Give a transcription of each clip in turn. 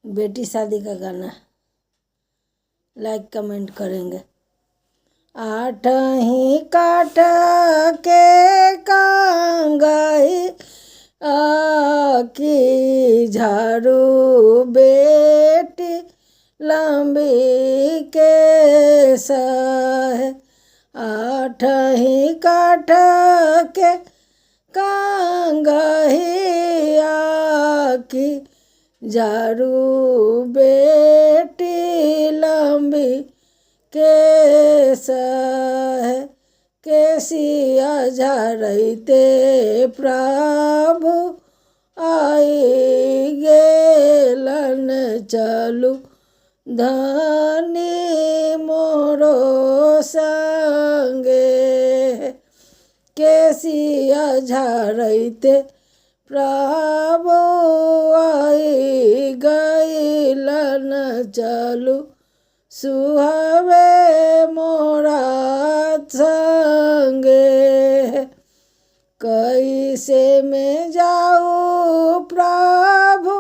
बेटी शादी का गाना लाइक कमेंट करेंगे। आठ ही काठ के कांगई की झाड़ू बेटी लंबी के सह। आठ ही काठ के कांगहिया की झाड़ू बेटी लंबी के सह। केसिया झाड़ते प्रभु आई गेलन चलू धनी मोरो संगे। केसिया झाड़ते प्रभु आई गईलन चलू सुहावे मोरा संगे। कैसे में जाऊँ प्रभु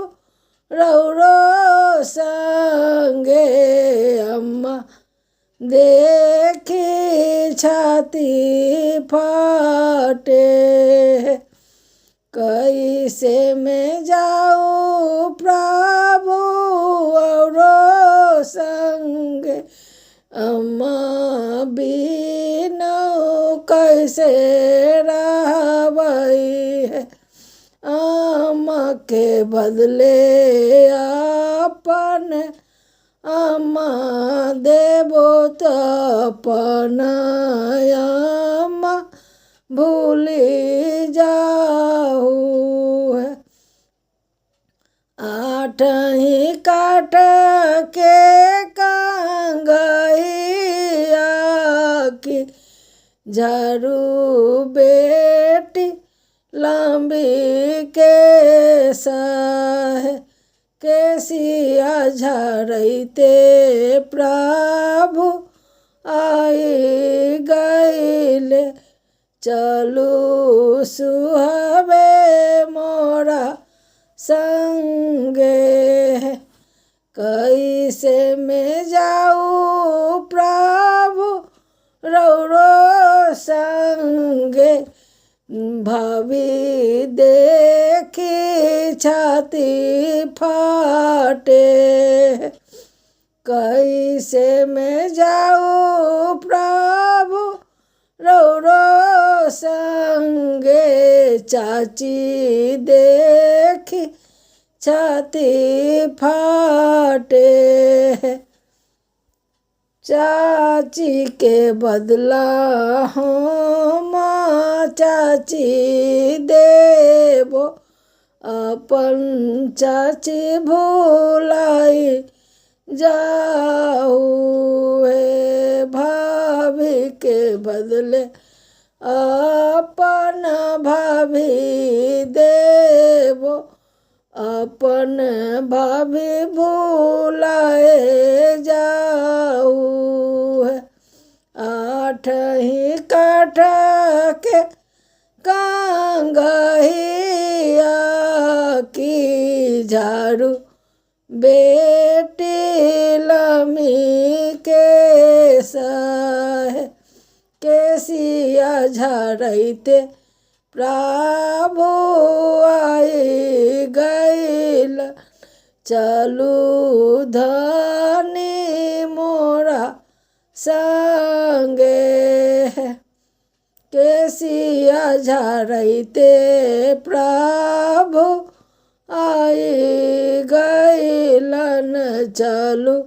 रौरो संगे। अम्मा देखी छाती फाटे। कैसे में जाऊँ प्रभु औरो संगे। अम्मा बिनु कैसे रहबई है। अम्मा के बदले अपन अम्मा देबो तो अपन अम्मा भूली जाऊ है। आठ ही काठ के कांगहिया की झाड़ू बेटी लंबी के सह। केसिया झाड़ते प्रभु आई गईले चलू सुहावे मोरा संगे। कैसे में जाऊँ प्रभु रौरो संगे। भाभी देखी छाती फाटे। कैसे में जाऊँ प्रभु रौरो संगे। चाची देखी छाती फाटे। चाची के बदला हम चाची देबो अपन चाची भूलाई जाऊ है। भाभी के बदले अपन भाभी देबो अपन भाभी भूलाए जाऊ है। आठ ही काठ के कांगहिया की झाड़ू बेटी लमी के सह। केसिया झाड़ते प्रभु आई गईल चलू धनी मोरा संगे। केसिया झाड़ते प्रभु आई गईलन चलू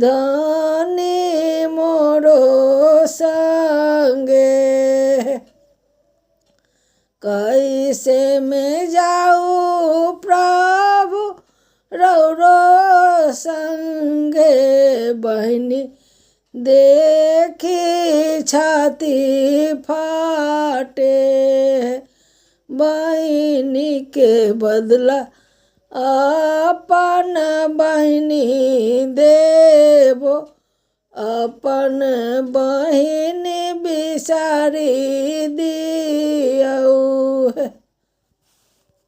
धनी मोरो संगे। कैसे में जाऊँ प्रभु रौरो संगे। बहनी देखी छाती फाटे। बहनी के बदला अपन बहनी देबो अपन बहनी बिसारी दियऊ है।